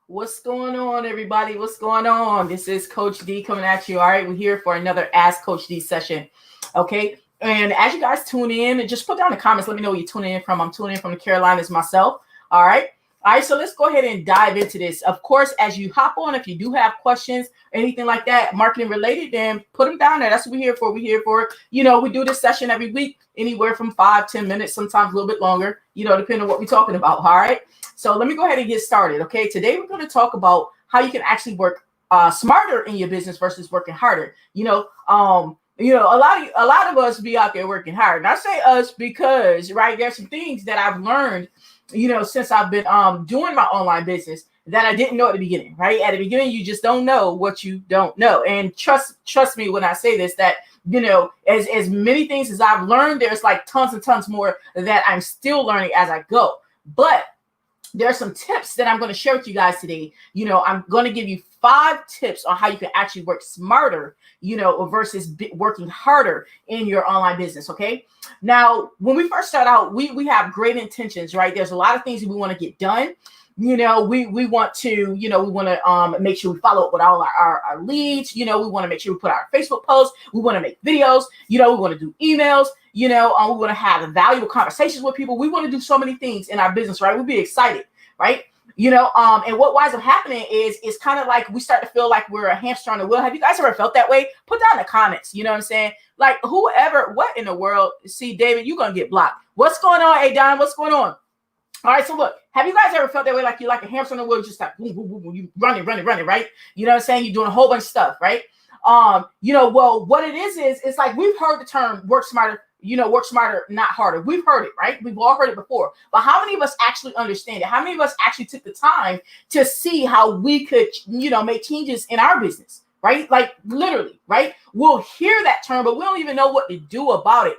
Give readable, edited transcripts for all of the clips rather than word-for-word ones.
What's going on, everybody? What's going on? This is Coach D coming at you. All right, we're here for another Ask Coach D session. Okay, and as you guys tune in, just put down in the comments. Let me know where you're tuning in from. I'm tuning in from the Carolinas myself. All right. All right, so let's go ahead and dive into this. Of course, as you hop on, if you do have questions, anything like that, marketing related, then put them down there. That's what we're here for. We're here for, we do this session every week, anywhere from 5-10 minutes, sometimes a little bit longer, depending on what we're talking about. All right. So let me go ahead and get started. Okay. Today, we're going to talk about how you can actually work smarter in your business versus working harder. A lot of us be out there working hard. And I say us because, right, there's some things that I've learned, since I've been doing my online business that I didn't know at the beginning, right? At the beginning, you just don't know what you don't know. And trust me when I say this, that, as many things as I've learned, there's like tons and tons more that I'm still learning as I go. But there are some tips that I'm going to share with you guys today. I'm going to give you 5 tips on how you can actually work smarter, versus working harder in your online business. Okay. Now, when we first start out, we have great intentions, right? There's a lot of things that we want to get done. We want to make sure we follow up with all our leads. We want to make sure we put our Facebook posts. We want to make videos. We want to do emails. We want to have valuable conversations with people. We want to do so many things in our business, right? We'll be excited, right? And what winds up happening is it's kind of like we start to feel like we're a hamster on the wheel. Have you guys ever felt that way? Put down in the comments. You know what I'm saying? Like what in the world? See, David, you're going to get blocked. What's going on, Adon? What's going on? All right, so look, have you guys ever felt that way? Like you're like a hamster on the wheel, just like boom, boom, boom, boom, you running, right? You know what I'm saying? You're doing a whole bunch of stuff, right? Well, what it is it's like we've heard the term work smarter, not harder. We've heard it, right? We've all heard it before. But how many of us actually understand it? How many of us actually took the time to see how we could, make changes in our business? Right? Like literally, right? We'll hear that term, but we don't even know what to do about it.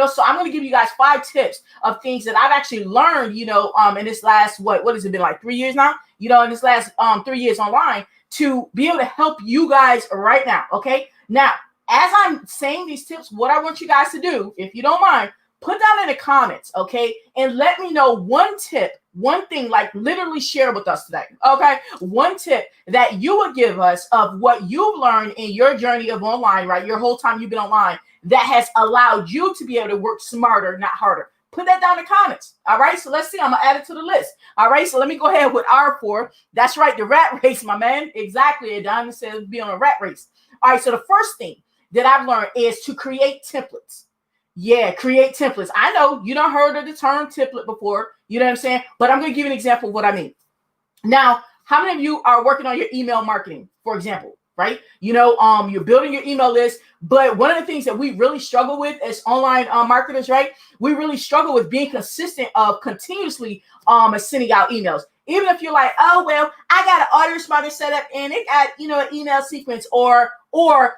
So I'm going to give you guys 5 tips of things that I've actually learned, in this last, what has it been, like 3 years now? In this last 3 years online to be able to help you guys right now. Okay. Now, as I'm saying these tips, what I want you guys to do, if you don't mind, put down in the comments, okay? And let me know one tip, one thing, like literally share with us today, okay? One tip that you would give us of what you've learned in your journey of online, right? Your whole time you've been online that has allowed you to be able to work smarter, not harder. Put that down in the comments, all right? So let's see. I'm going to add it to the list, all right? So let me go ahead with R4. That's right, the rat race, my man. Exactly. Adon says be on a rat race. All right, so the first thing that I've learned is to create templates. Yeah, create templates. I know you don't heard of the term template before, you know what I'm saying? But I'm going to give you an example of what I mean. Now, how many of you are working on your email marketing, for example, right? You're building your email list, but one of the things that we really struggle with as online marketers, right? We really struggle with being consistent of continuously sending out emails. Even if you're like, oh, well, I got an autoresponder set up and it got, an email sequence, or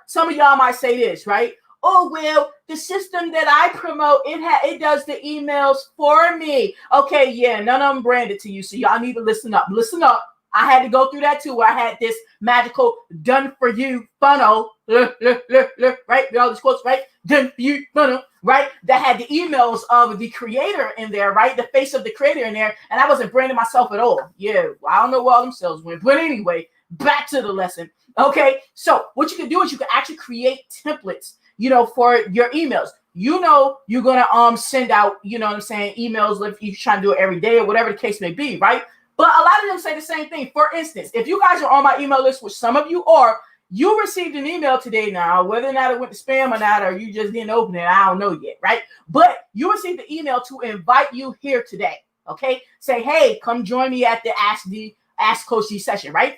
some of y'all might say this, right? Oh, well, the system that I promote, it does the emails for me. Okay, yeah, none of them branded to you. So y'all need to listen up. Listen up. I had to go through that too, where I had this magical done for you funnel, right? With all these quotes, right? Done for you funnel, right? That had the emails of the creator in there, right? The face of the creator in there. And I wasn't branding myself at all. Yeah, well, I don't know where all them sales went. But anyway, back to the lesson. Okay, so what you can do is you can actually create templates, for your emails. You're going to send out, emails if you're trying to do it every day or whatever the case may be, right? But a lot of them say the same thing. For instance, if you guys are on my email list, which some of you are, you received an email today now, whether or not it went to spam or not, or you just didn't open it, I don't know yet, right? But you received the email to invite you here today, okay? Say, hey, come join me at the Ask Coach D session, right?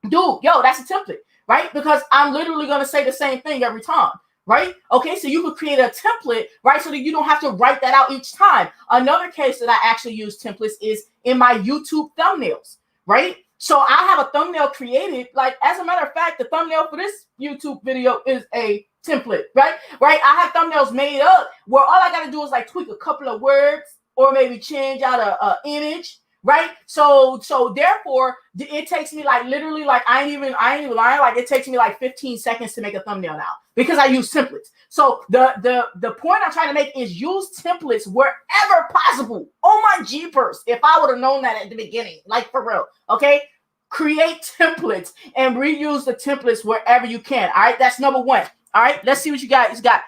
Dude, that's a template, right? Because I'm literally going to say the same thing every time. Right? Okay, so you could create a template, right? So that you don't have to write that out each time. Another case that I actually use templates is in my YouTube thumbnails, right? So I have a thumbnail created, like, as a matter of fact, the thumbnail for this YouTube video is a template, right? I have thumbnails made up where all I got to do is like tweak a couple of words or maybe change out a image, right? So therefore it takes me like literally, like I ain't even lying, like it takes me like 15 seconds to make a thumbnail now because I use templates. So the point I'm trying to make is use templates wherever possible. Oh my jeepers, if I would have known that at the beginning, like for real. Okay, create templates and reuse the templates wherever you can. All right, that's number one. All right, let's see what you guys got.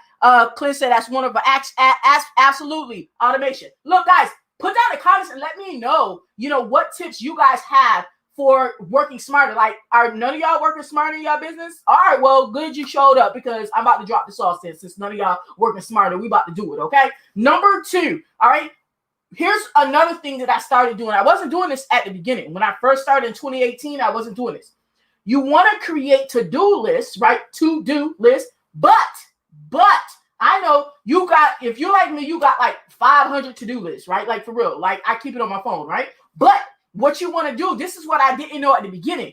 Clint said that's one of the absolutely automation. Look, guys, put down in the comments and let me know, what tips you guys have for working smarter. Like, are none of y'all working smarter in y'all business? All right, well, good you showed up, because I'm about to drop the sauce in. Since none of y'all working smarter, we about to do it, okay? Number two, all right, here's another thing that I started doing. I wasn't doing this at the beginning. When I first started in 2018, I wasn't doing this. You want to create to-do lists, right? To-do lists, but I know you got, if you're like me, you got like 500 to-do lists, right? Like, for real. Like, I keep it on my phone, right? But what you want to do, this is what I didn't know at the beginning.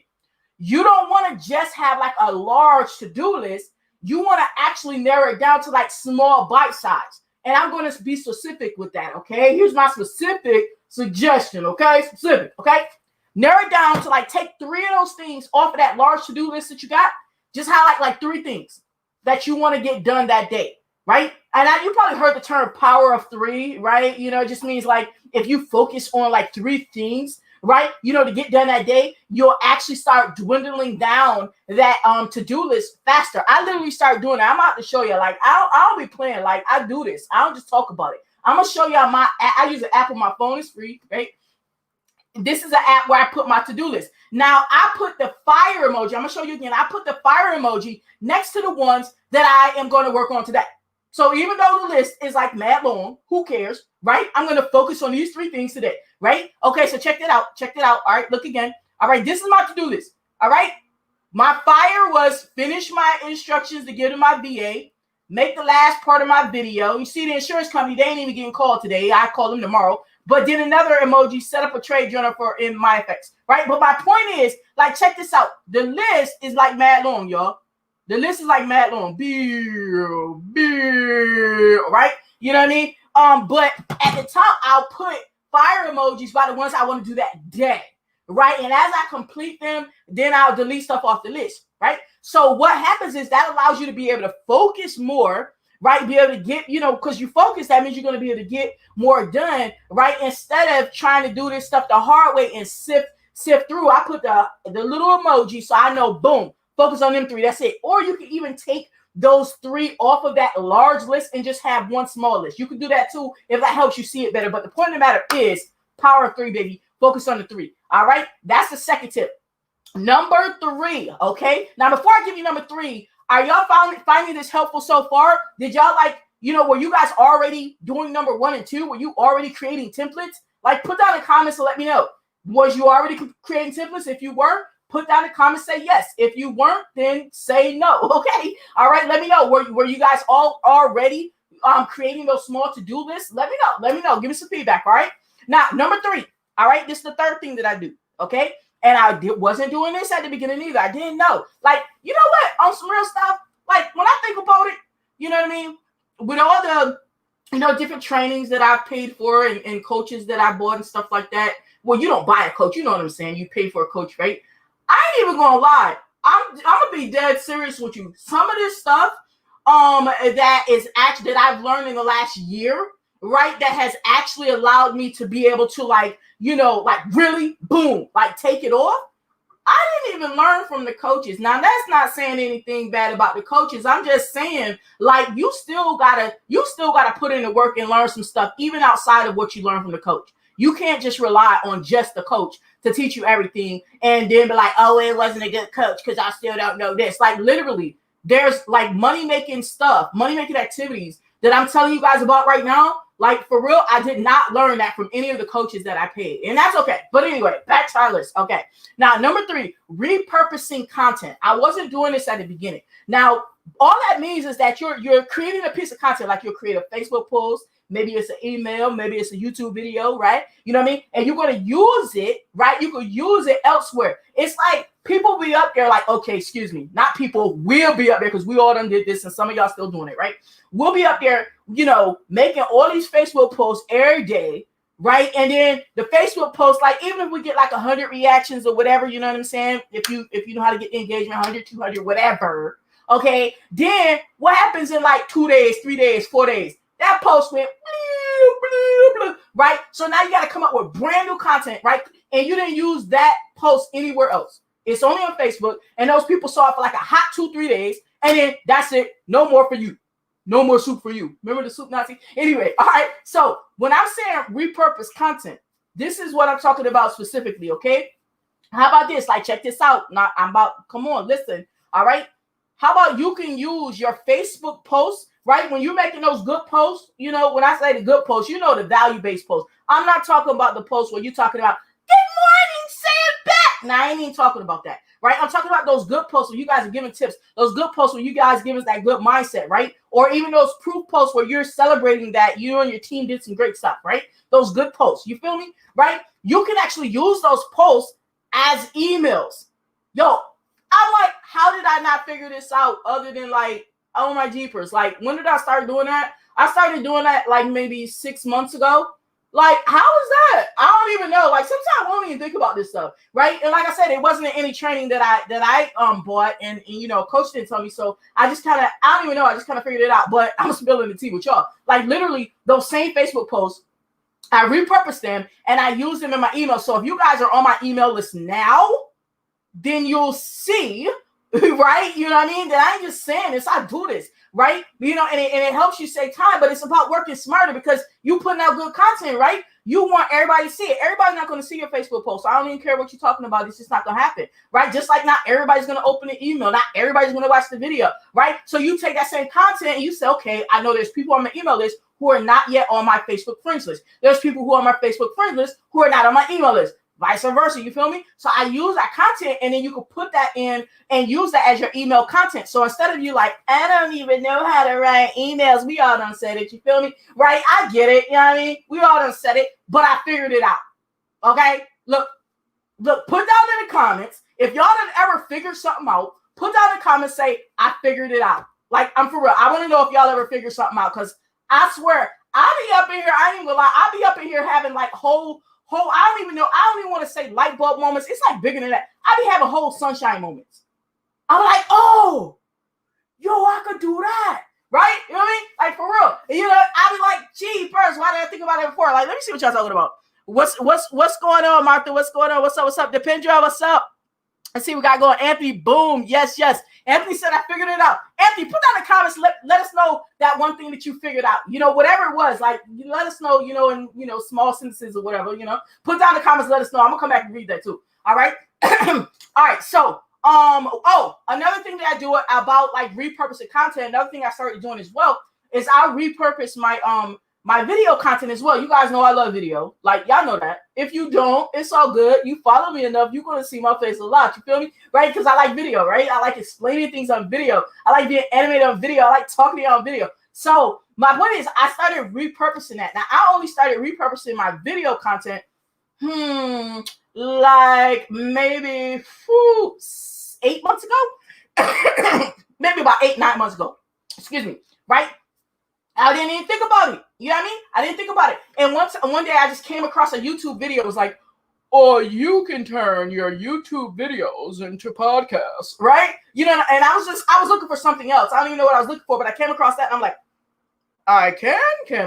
You don't want to just have like a large to-do list. You want to actually narrow it down to like small bite size. And I'm going to be specific with that, okay? Here's my specific suggestion, okay? Specific, okay? Narrow it down to like take 3 of those things off of that large to-do list that you got. Just highlight like 3 things that you want to get done that day, right? And you probably heard the term power of 3, right? It just means like if you focus on like 3 things, right, to get done that day, you'll actually start dwindling down that to-do list faster. I literally started doing it. I'm about to show you. Like, I'll be playing. Like, I do this. I don't just talk about it. I'm going to show y'all I use an app on my phone. It's free, right? This is an app where I put my to-do list. Now, I put the fire emoji. I'm going to show you again. I put the fire emoji next to the ones that I am going to work on today. So even though the list is like mad long, who cares, right? I'm going to focus on these 3 things today, right? Okay, so check that out. Check that out. All right, look again. All right, this is my to-do list. All right, my fire was finish my instructions to give to my VA, make the last part of my video. You see the insurance company, they ain't even getting called today. I call them tomorrow. But then another emoji, set up a trade journal in my effects, right? But my point is, like, check this out. The list is like mad long, y'all. The list is like mad long. Right? You know what I mean? But at the top, I'll put fire emojis by the ones I want to do that day, right? And as I complete them, then I'll delete stuff off the list, right? So what happens is that allows you to be able to focus more, right? Be able to get, because you focus, that means you're going to be able to get more done, right? Instead of trying to do this stuff the hard way and sift through, I put the little emoji so I know, boom, focus on them 3. That's it. Or you can even take those 3 off of that large list and just have one small list. You can do that too if that helps you see it better. But the point of the matter is power of 3, baby. Focus on the 3. All right. That's the second tip. Number 3. Okay. Now, before I give you number 3, are y'all finding this helpful so far? Did y'all were you guys already doing number 1 and 2? Were you already creating templates? Like, put down in the comments and let me know. Was you already creating templates? If you were, put down in the comments, say yes. If you weren't, then say no. Okay. All right. Let me know. Were you guys all already creating those small to-do lists? Let me know. Let me know. Give me some feedback. All right. Now, number 3. All right. This is the third thing that I do. Okay. And I wasn't doing this at the beginning either. I didn't know. Like, you know what? On some real stuff, like when I think about it, you know what I mean? With all the, different trainings that I've paid for and coaches that I bought and stuff like that. Well, you don't buy a coach. You know what I'm saying? You pay for a coach, right? I ain't even gonna lie. I'm gonna be dead serious with you. Some of this stuff that is actually that I've learned in the last year, right, that has actually allowed me to be able to really boom, take it off. I didn't even learn from the coaches. Now, that's not saying anything bad about the coaches. I'm just saying, you still gotta put in the work and learn some stuff even outside of what you learn from the coach. You can't just rely on just the coach to teach you everything and then be like, oh, it wasn't a good coach because I still don't know this. Like, literally, there's money-making stuff, money-making activities that I'm telling you guys about right now. Like, for real, I did not learn that from any of the coaches that I paid. And that's okay. But anyway, back to our list. Okay. Now, number 3, repurposing content. I wasn't doing this at the beginning. Now, all that means is that you're creating a piece of content, like you'll create a Facebook post. Maybe it's an email, maybe it's a YouTube video, right? You know what I mean? And you're going to use it, right? You could use it elsewhere. It's like people be up there like, okay, excuse me, not people, we'll be up there because we all done did this and some of y'all still doing it, right? We'll be up there, making all these Facebook posts every day, right? And then the Facebook posts, even if we get 100 reactions or whatever, you know what I'm saying? If you know how to get the engagement, 100, 200, whatever, okay? Then what happens in 2 days, 3 days, 4 days? That post went, right? So now you got to come up with brand new content, right? And you didn't use that post anywhere else. It's only on Facebook, and those people saw it for like a hot 2-3 days, and then that's it. No more for you. No more soup for you. Remember the soup Nazi? Anyway, all right. So when I'm saying repurpose content, this is what I'm talking about specifically, okay? How about this? Like, check this out. Now, come on, listen, all right? How about you can use your Facebook posts, right? When you're making those good posts, you know, when I say the good posts, you know, the value-based posts. I'm not talking about the posts where you're talking about, good morning, say it back. Now, I ain't even talking about that, right? I'm talking about those good posts where you guys are giving tips, those good posts where you guys give us that good mindset, right? Or even those proof posts where you're celebrating that you and your team did some great stuff, right? Those good posts, you feel me, right? You can actually use those posts as emails. Yo, I'm like, how did I not figure this out other than like, oh my jeepers. Like, when did I start doing that? I started doing that like maybe 6 months ago. Like, how is that? I don't even know. Like, sometimes I won't even think about this stuff, right? And like I said, it wasn't any training that I bought, and you know, coach didn't tell me. So I just kind of, I don't even know. I just kind of figured it out. But I'm spilling the tea with y'all. Like, literally, those same Facebook posts, I repurposed them and I use them in my email. So if you guys are on my email list now, then you'll see, right? You know what I mean? That I ain't just saying this. I do this, right? You know, and it helps you save time, but it's about working smarter because you putting out good content, right? You want everybody to see it. Everybody's not going to see your Facebook post. So I don't even care what you're talking about. It's just not going to happen, right? Just like not everybody's going to open the email. Not everybody's going to watch the video, right? So you take that same content and you say, okay, I know there's people on my email list who are not yet on my Facebook friends list. There's people who are on my Facebook friends list who are not on my email list. Vice versa, you feel me? So I use that content, and then you can put that in and use that as your email content. So instead of you like, I don't even know how to write emails, we all done said it, you feel me? Right? I get it, you know what I mean? We all done said it, but I figured it out. Okay? Look, put down in the comments, if y'all done ever figured something out, put down in the comments, say, I figured it out. Like, I'm for real. I want to know if y'all ever figured something out, because I swear, I be up in here, I ain't gonna lie, I be up in here having like whole, I don't even know. I don't even want to say light bulb moments. It's like bigger than that. I be having whole sunshine moments. I'm like, oh, yo, I could do that. Right? You know what I mean? Like, for real. You know, I be like, gee, first, why did I think about it before? Like, let me see what y'all talking about. What's going on, Martha? What's going on? What's up? Dependra, what's up? Let's see what we got going. Anthony, boom. Yes. Anthony said, I figured it out. Anthony, put down in the comments. Let us know that one thing that you figured out. You know, whatever it was. Like, you let us know, you know, in, you know, small sentences or whatever, you know. Put down in the comments. Let us know. I'm going to come back and read that too. All right. All right. So, another thing that I do about like repurposing content, another thing I started doing as well is I repurpose my video content as well. You guys know I love video. Like, y'all know that. If you don't, it's all good. You follow me enough, you're going to see my face a lot. You feel me? Right? Because I like video, right? I like explaining things on video. I like being animated on video. I like talking to you on video. So my point is I started repurposing that. Now, I only started repurposing my video content, like maybe 8 months ago. Maybe about 8-9 months ago. Excuse me. Right? I didn't even think about it. You know what I mean? I didn't think about it. And one day I just came across a YouTube video. It was like, or you can turn your YouTube videos into podcasts, right? You know, and I was looking for something else. I don't even know what I was looking for, but I came across that and I'm like, I can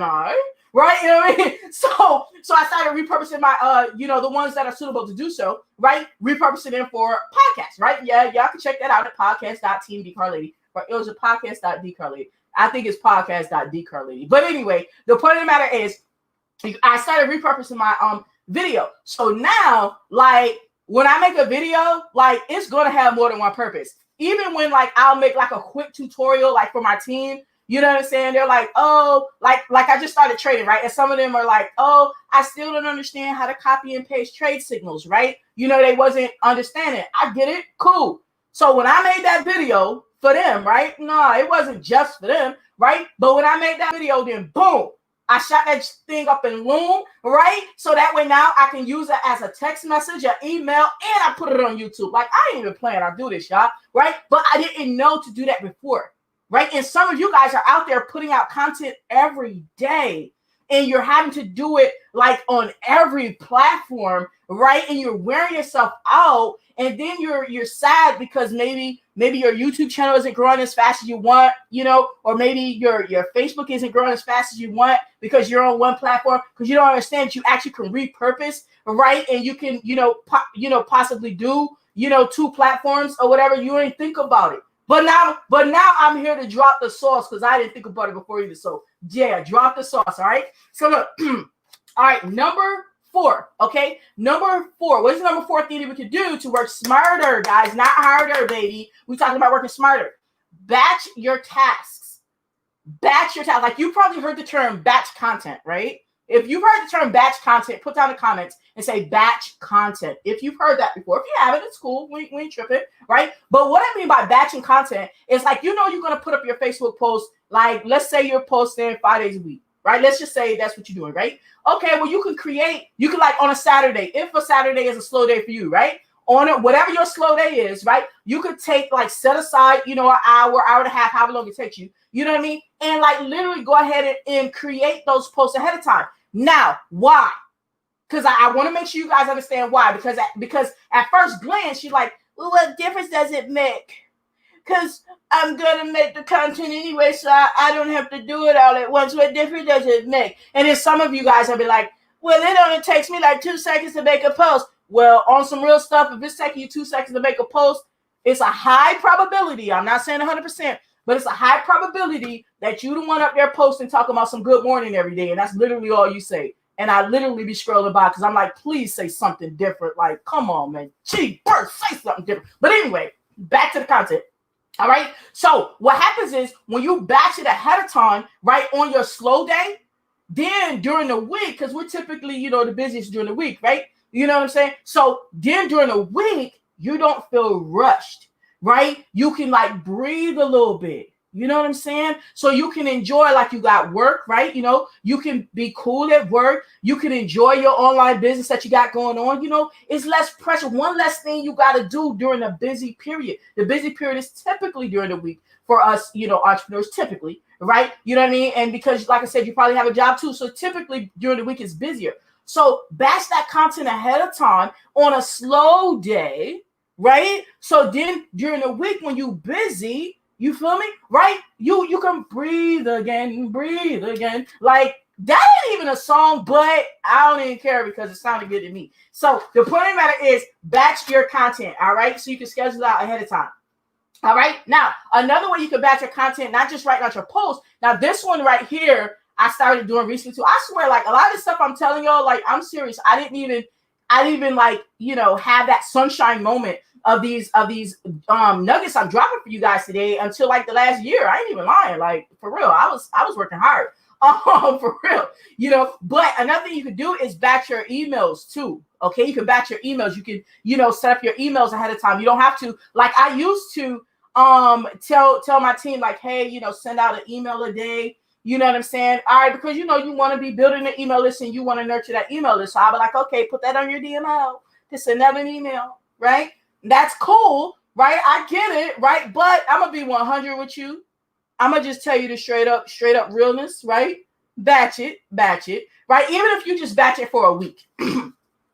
I? Right? You know what I mean? So I started repurposing my, you know, the ones that are suitable to do so, right? Repurposing them for podcasts, right? Yeah, y'all can check that out at podcast.team.𝗀𝗏𝗏𝗏. Right? It was a podcast.𝗀𝗏𝗏𝗏. I think it's podcast.𝗀𝗏𝗏𝗏. But anyway, the point of the matter is I started repurposing my video. So now, like, when I make a video, like, it's going to have more than one purpose. Even when, like, I'll make, like, a quick tutorial, like, for my team, you know what I'm saying? They're like, oh, like I just started trading, right? And some of them are like, oh, I still don't understand how to copy and paste trade signals, right? You know, they wasn't understanding. I get it. Cool. So when I made that video for them, right? No, it wasn't just for them, right? But when I made that video, then boom, I shot that thing up in Loom, right? So that way now I can use it as a text message, an email, and I put it on YouTube. Like, I ain't even plan on do this, y'all, right? But I didn't know to do that before, right? And some of you guys are out there putting out content every day. and you're having to do it like on every platform, right? And you're wearing yourself out, and then you're sad because maybe your YouTube channel isn't growing as fast as you want, you know, or maybe your Facebook isn't growing as fast as you want because you're on one platform, because you don't understand that you actually can repurpose, right? And you can, possibly do, 2 platforms or whatever. You ain't think about it. But now I'm here to drop the sauce because I didn't think about it before either. So yeah, drop the sauce. All right. So look, all right, number 4. Okay, number 4. What is the number 4 thing that we could do to work smarter, guys? Not harder, baby. We're talking about working smarter. Batch your tasks. Batch your tasks. Like, you probably heard the term batch content, right? If you've heard the term batch content, put down the comments and say batch content. If you've heard that before, if you haven't, it's cool. We ain't tripping, right? But what I mean by batching content is like, you're going to put up your Facebook post. Like, let's say you're posting 5 days a week, right? Let's just say that's what you're doing, right? Okay, well, you can like on a Saturday, if a Saturday is a slow day for you, right? On it, whatever your slow day is, right? You could take, like, set aside, an hour and a half, however long it takes you. You know what I mean? And like literally go ahead and create those posts ahead of time. Now, why? Because I want to make sure you guys understand why. Because at first glance, you're like, well, what difference does it make? Because I'm going to make the content anyway, so I don't have to do it all at once. What difference does it make? And then some of you guys will be like, well, it only takes me like 2 seconds to make a post. Well, on some real stuff, if it's taking you 2 seconds to make a post, it's a high probability. I'm not saying 100%, but it's a high probability that you the one up there posting, talking about some good morning every day. And that's literally all you say. And I literally be scrolling by because I'm like, please say something different. Like, come on, man. Gee, Bert, say something different. But anyway, back to the content. All right. So what happens is when you batch it ahead of time, right, on your slow day, then during the week, because we're typically, the busiest during the week, right? You know what I'm saying? So then during the week, you don't feel rushed, right? You can like breathe a little bit. You know what I'm saying? So you can enjoy like you got work, right? You can be cool at work. You can enjoy your online business that you got going on. It's less pressure. One less thing you got to do during a busy period. The busy period is typically during the week for us, entrepreneurs, typically, right? You know what I mean? And because, like I said, you probably have a job too. So typically during the week is busier. So batch that content ahead of time on a slow day, right? So then during the week when you busy, you feel me? Right? You can breathe again. Like, that ain't even a song, but I don't even care because it sounded good to me. So the point of the matter is batch your content, all right? So you can schedule it out ahead of time. All right? Now, another way you can batch your content, not just writing out your posts. Now, this one right here, I started doing recently too. I swear, like, a lot of this stuff I'm telling y'all, like, I'm serious. I didn't even like, have that sunshine moment of these nuggets I'm dropping for you guys today until like the last year. I ain't even lying. Like, for real, I was working hard. For real, but another thing you can do is batch your emails too. Okay, you can batch your emails. You can, set up your emails ahead of time. You don't have to, like I used to tell my team, like, hey, send out an email a day. You know what I'm saying? All right, because you want to be building an email list and you want to nurture that email list. So I'll be like, okay, put that on your DML to send out an email, right? That's cool, right? I get it, right? But I'm gonna be 100 with you. I'm gonna just tell you the straight up realness, right? Batch it, right? Even if you just batch it for a week.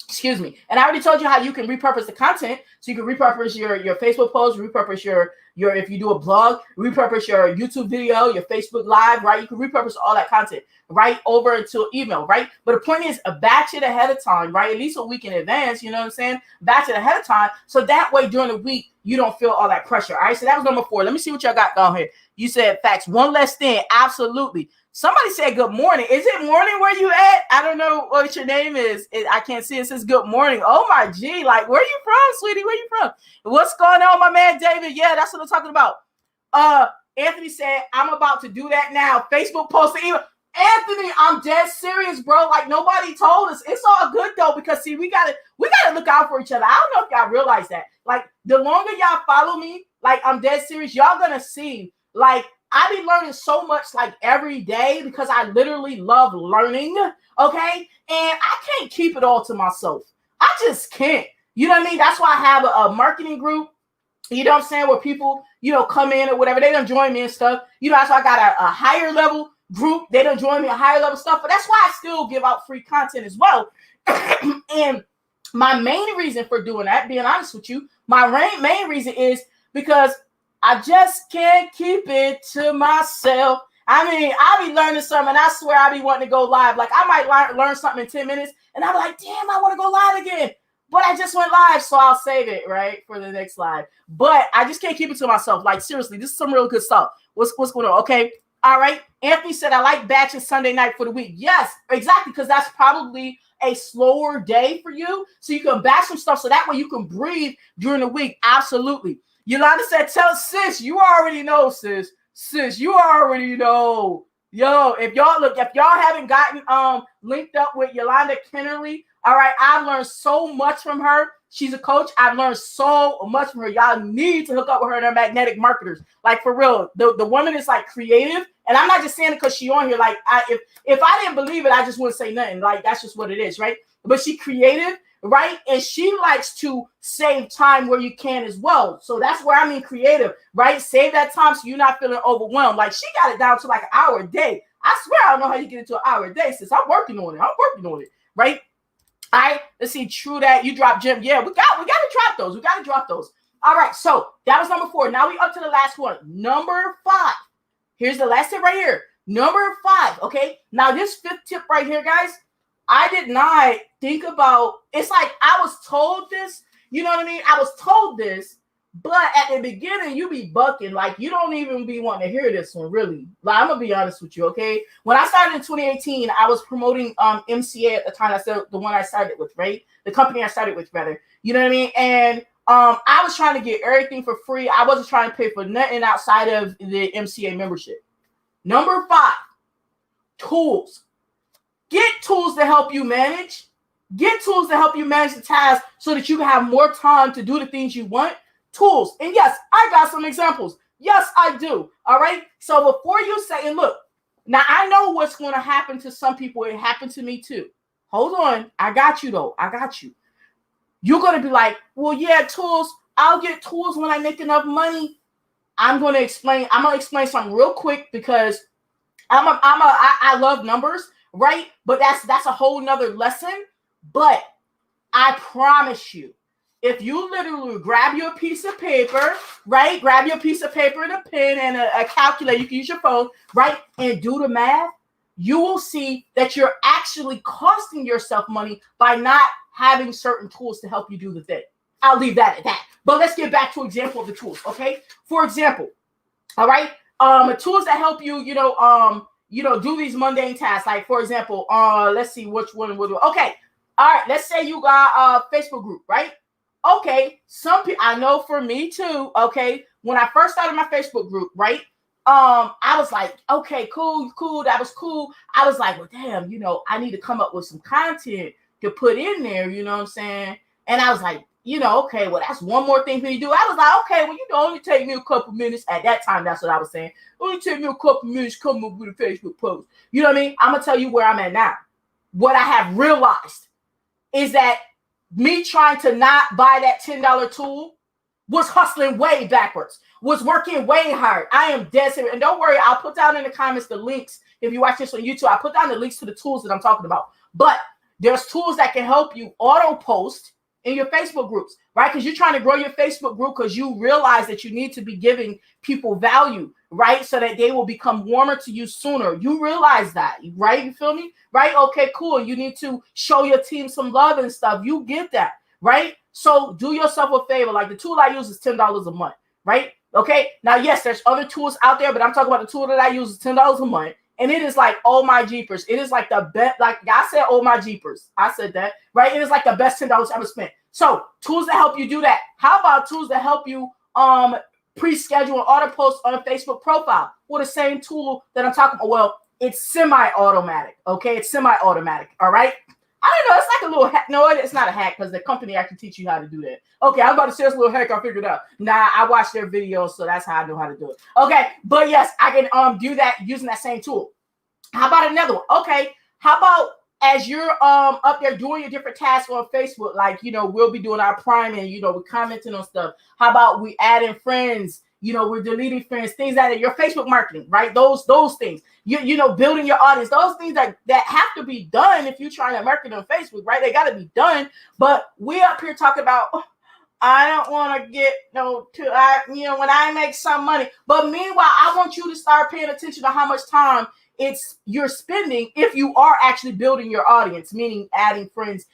Excuse me. And I already told you how you can repurpose the content. So you can repurpose your Facebook post, repurpose your if you do a blog, repurpose your YouTube video, your Facebook Live, right? You can repurpose all that content right over into email, right? But the point is, batch it ahead of time, right? At least a week in advance, you know what I'm saying? Batch it ahead of time. So that way during the week, you don't feel all that pressure. All right. So that was number 4. Let me see what y'all got going here. You said facts. One less thing. Absolutely. Somebody said good morning. Is it morning where you at? I don't know what your name is. I can't see. It says good morning. Oh my G. Like, where you from, sweetie? Where you from? What's going on, my man David? Yeah, that's what I'm talking about. Anthony said, I'm about to do that now. Facebook post email. Anthony, I'm dead serious, bro. Like, nobody told us. It's all good though, because see, we gotta look out for each other. I don't know if y'all realize that. Like, the longer y'all follow me, like, I'm dead serious, y'all gonna see, like, I be learning so much like every day because I literally love learning. Okay. And I can't keep it all to myself. I just can't. You know what I mean? That's why I have a marketing group. You know what I'm saying? Where people, come in or whatever, they don't join me and stuff. That's why I got a higher level group. They don't join me on higher level stuff, but that's why I still give out free content as well. And my main reason for doing that, being honest with you, my main reason is because I just can't keep it to myself. I mean, I be learning something, and I swear I be wanting to go live. Like, I might learn something in 10 minutes, and I'm like, damn, I want to go live again. But I just went live, so I'll save it, right, for the next live. But I just can't keep it to myself. Like, seriously, this is some real good stuff. What's going on? Okay, all right. Anthony said, I like batching Sunday night for the week. Yes, exactly, because that's probably a slower day for you, so you can batch some stuff, so that way you can breathe during the week. Absolutely. Yolanda said, tell sis, you already know, sis. Sis, you already know. Yo, if y'all haven't gotten linked up with Yolanda Kennerly, all right, I've learned so much from her. She's a coach. I've learned so much from her. Y'all need to hook up with her and her magnetic marketers. Like, for real, the woman is like creative, and I'm not just saying it because she on here. Like, if I didn't believe it, I just wouldn't say nothing. Like, that's just what it is, right? But she creative, right? And she likes to save time where you can as well. So that's where I mean creative, right? Save that time so you're not feeling overwhelmed. Like, she got it down to like an hour a day. I swear I don't know how you get it to an hour a day, sis. I'm working on it, right? All right, let's see. True that. You dropped Jim. Yeah, we got to drop those. We got to drop those. All right, so that was number 4. Now we up to the last one. Number 5. Here's the last tip right here. Number 5, okay? Now this 5th tip right here, guys, I did not think about. It's like I was told this. You know what I mean? I was told this, but at the beginning, you be bucking. Like, you don't even be wanting to hear this one, really. Like, I'm going to be honest with you, okay? When I started in 2018, I was promoting 𝗀𝗃 at the time. I said the one I started with, right? The company I started with, rather. You know what I mean? And I was trying to get everything for free. I wasn't trying to pay for nothing outside of the 𝗀𝗃 membership. Number 5, tools. Get tools to help you manage. Get tools to help you manage the tasks so that you can have more time to do the things you want. Tools. And yes, I got some examples. Yes, I do. All right. So before you say, and look, now I know what's going to happen to some people. It happened to me too. Hold on. I got you though. I got you. You're going to be like, well, yeah, tools. I'll get tools when I make enough money. I'm going to explain something real quick because I love numbers, right? But that's a whole nother lesson. But I promise you, if you literally grab your piece of paper, right? Grab your piece of paper and a pen and a calculator. You can use your phone, right? And do the math. You will see that you're actually costing yourself money by not having certain tools to help you do the thing. I'll leave that at that. But let's get back to an example of the tools, okay? For example, all right, tools that help you, do these mundane tasks. Like, for example, let's see which one would do. Okay, all right. Let's say you got a Facebook group, right? Okay, some people, I know for me too, okay, when I first started my Facebook group, right, I was like, okay, cool, that was cool. I was like, well, damn, I need to come up with some content to put in there, you know what I'm saying? And I was like, okay, well, that's one more thing for you to do. I was like, okay, well, only take me a couple minutes. At that time, that's what I was saying. Only take me a couple minutes to come up with a Facebook post. You know what I mean? I'm going to tell you where I'm at now. What I have realized is that me trying to not buy that $10 tool was hustling way backwards, was working way hard. I am dead serious. And don't worry, I'll put down in the comments the links. If you watch this on YouTube, I'll put down the links to the tools that I'm talking about. But there's tools that can help you auto post in your Facebook groups, right? Because you're trying to grow your Facebook group because you realize that you need to be giving people value, right? So that they will become warmer to you sooner. You realize that, right? You feel me? Right? Okay, cool. You need to show your team some love and stuff. You get that, right? So do yourself a favor. Like, the tool I use is $10 a month, right? Okay. Now, yes, there's other tools out there, but I'm talking about the tool that I use is $10 a month. And it is like, oh my jeepers. It is like the best, like I said, oh my jeepers. I said that, right? It is like the best $10 ever spent. So tools that help you do that. How about tools that help you pre-schedule an auto post on a Facebook profile? Well, the same tool that I'm talking about. Well, it's semi-automatic. Okay, it's semi-automatic. All right. I don't know. It's like a little hack. No, it's not a hack because the company actually teach you how to do that. Okay, I'm about to say it's a little hack. I figured it out. Nah, I watched their videos, so that's how I know how to do it. Okay, but yes, I can do that using that same tool. How about another one? Okay, how about as you're up there doing your different tasks on Facebook, like we'll be doing our prime and we're commenting on stuff. How about we add in friends we're deleting friends, things that are your Facebook marketing, right? Those things, building your audience, those things that have to be done if you're trying to market on Facebook, right? They got to be done. But we up here talking about, I don't want to get when I make some money. But meanwhile, I want you to start paying attention to how much time you're spending if you are actually building your audience, meaning adding friends,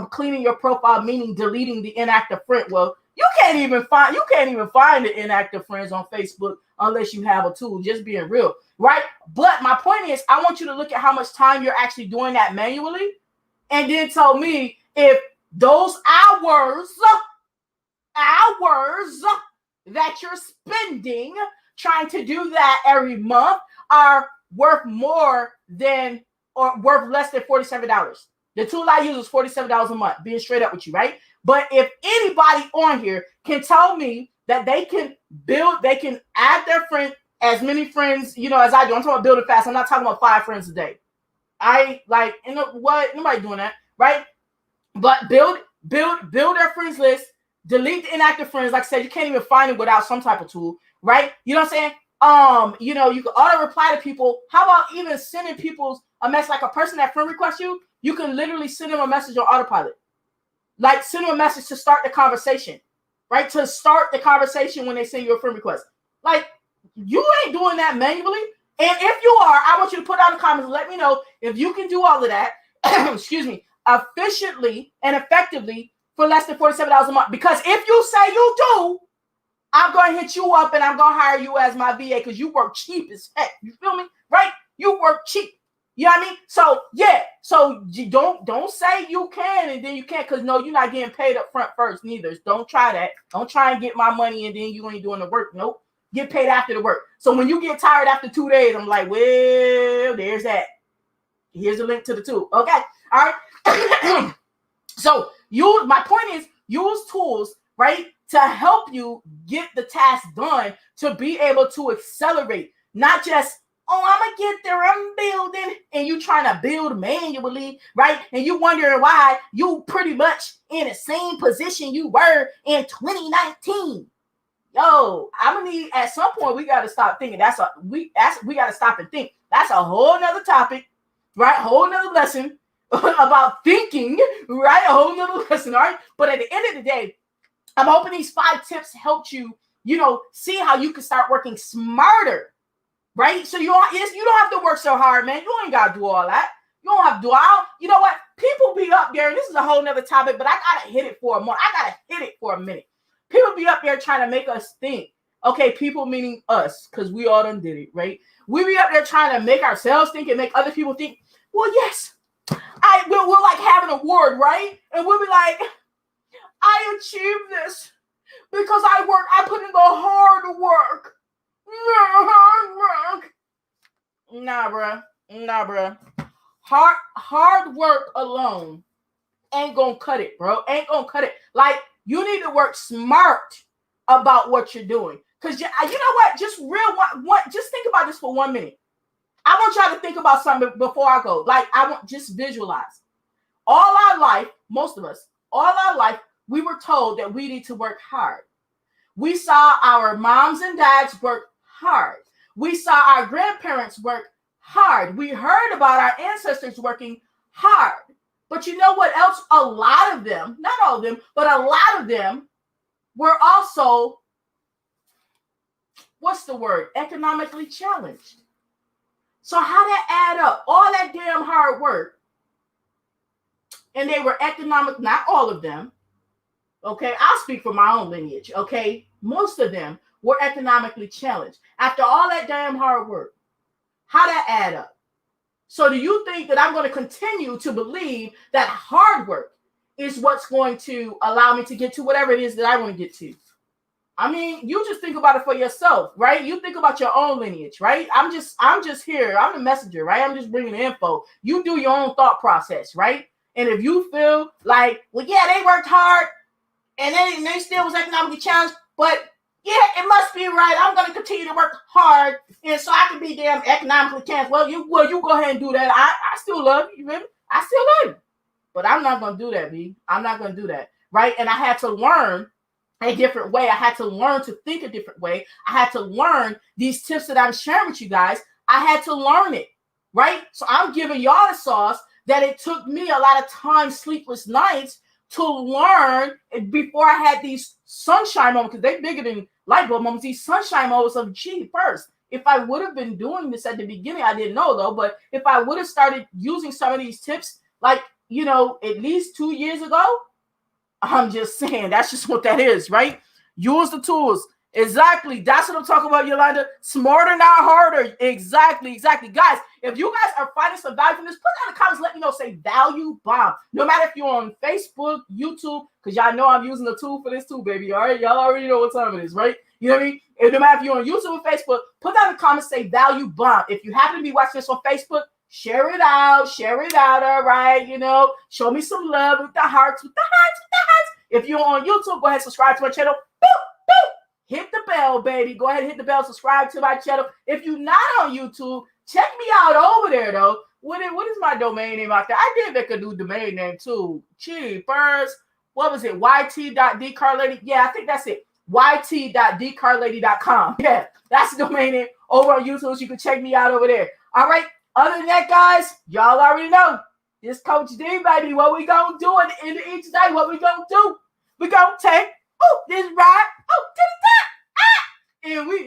cleaning your profile, meaning deleting the inactive friend. Well, you can't even find the inactive friends on Facebook unless you have a tool. Just being real, right? But my point is, I want you to look at how much time you're actually doing that manually, and then tell me if those hours that you're spending trying to do that every month are worth more than or worth less than $47. The tool I use is $47 a month, being straight up with you, right? But if anybody on here can tell me that they can add their friend, as many friends, as I do. I'm talking about building fast. I'm not talking about 5 friends a day. Nobody doing that, right? But build their friends list, delete the inactive friends. Like I said, you can't even find them without some type of tool, right? You know what I'm saying? You can auto reply to people. How about even sending people a message, like a person that friend requests you? You can literally send them a message on autopilot. Like send them a message to start the conversation, right? To start the conversation when they send you a friend request. Like you ain't doing that manually. And if you are, I want you to put out in the comments and let me know if you can do all of that, excuse me, efficiently and effectively for less than $47 a month. Because if you say you do, I'm going to hit you up and I'm going to hire you as my VA because you work cheap as heck. You feel me? Right? You work cheap. You know what I mean? So, yeah. So you don't say you can and then you can't, because no, you're not getting paid up front first neither. Don't try that. Don't try and get my money and then you ain't doing the work. Nope. Get paid after the work. So when you get tired after 2 days, I'm like, well, there's that. Here's a link to the tool. Okay. All right. So my point is use tools, right, to help you get the task done, to be able to accelerate, not just, I'm going to get there, I'm building, and you trying to build manually, right? And you wondering why you pretty much in the same position you were in 2019. Yo, I'm going to need, at some point, we got to stop thinking. We got to stop and think. That's a whole nother topic, right? Whole nother lesson about thinking, right? A whole nother lesson, all right? But at the end of the day, I'm hoping these 5 tips helped you, see how you can start working smarter, right? So you don't have to work so hard, man. You ain't got to do all that. You don't have to do all. You know what? People be up there, and this is a whole nother topic, but I got to hit it for a minute. People be up there trying to make us think. Okay, people meaning us, because we all done did it, right? We be up there trying to make ourselves think and make other people think, well, yes, we'll like have an award, right? And we'll be like, I achieved this because I put in the hard work. Nah, bruh. Hard work alone ain't gonna cut it, bro. Ain't gonna cut it. Like, you need to work smart about what you're doing. Because you know what? Just think about this for 1 minute. I want y'all to think about something before I go. Like, just visualize. All our life, most of us, we were told that we need to work hard. We saw our moms and dads work hard. We saw our grandparents work hard. We heard about our ancestors working hard. But you know what else? A lot of them, not all of them, but a lot of them were also, economically challenged. So how that add up? All that damn hard work. And they were not all of them. Okay, I'll speak for my own lineage. Okay, most of them were economically challenged. After all that damn hard work, how that add up? So do you think that I'm going to continue to believe that hard work is what's going to allow me to get to whatever it is that I want to get to? I mean, you just think about it for yourself, right? You think about your own lineage, right? I'm just here. I'm the messenger, right? I'm just bringing the info. You do your own thought process, right? And if you feel like, well, yeah, they worked hard and they still was economically challenged, but yeah, it must be right. I'm going to continue to work hard, and so I can be damn economically challenged. Well, you go ahead and do that. I still love you, really. I still love you, but I'm not going to do that, B. I'm not going to do that, right? And I had to learn a different way. I had to learn to think a different way. I had to learn these tips that I'm sharing with you guys. I had to learn it, right? So I'm giving y'all the sauce that it took me a lot of time, sleepless nights to learn before I had these sunshine moments, because they're bigger than light bulb moments, these sunshine moments of, gee, first, if I would have been doing this at the beginning, I didn't know though, but if I would have started using some of these tips, like, you know, at least 2 years ago, I'm just saying, that's just what that is, right? Use the tools. Exactly. That's what I'm talking about, Yolanda. Smarter, not harder. Exactly. Guys, if you guys are finding some value from this, put down in the comments, let me know, say value bomb. No matter if you're on Facebook, YouTube, because y'all know I'm using the tool for this too, baby. All right. Y'all already know what time it is, right? You know what I mean? And no matter if you're on YouTube or Facebook, put down in the comments, say value bomb. If you happen to be watching this on Facebook, share it out, all right? You know, show me some love with the hearts, If you're on YouTube, go ahead and subscribe to my channel. Boop, boop. Hit the bell, baby. Go ahead and hit the bell, subscribe to my channel. If you're not on YouTube, check me out over there, though. What is my domain name out there? I did make a new domain name, too. 𝗀𝗲𝗄. What was it? �YT.𝗃𝗏𝗏𝗏. Yeah, I think that's it. �YT.𝗃𝗏𝗏𝗏.com. Yeah, that's the domain name over on YouTube, so you can check me out over there. All right. Other than that, guys, y'all already know. This Coach D, baby, what we gonna do at the end of each day? What we gonna do? We gonna take, this ride, to the top, and we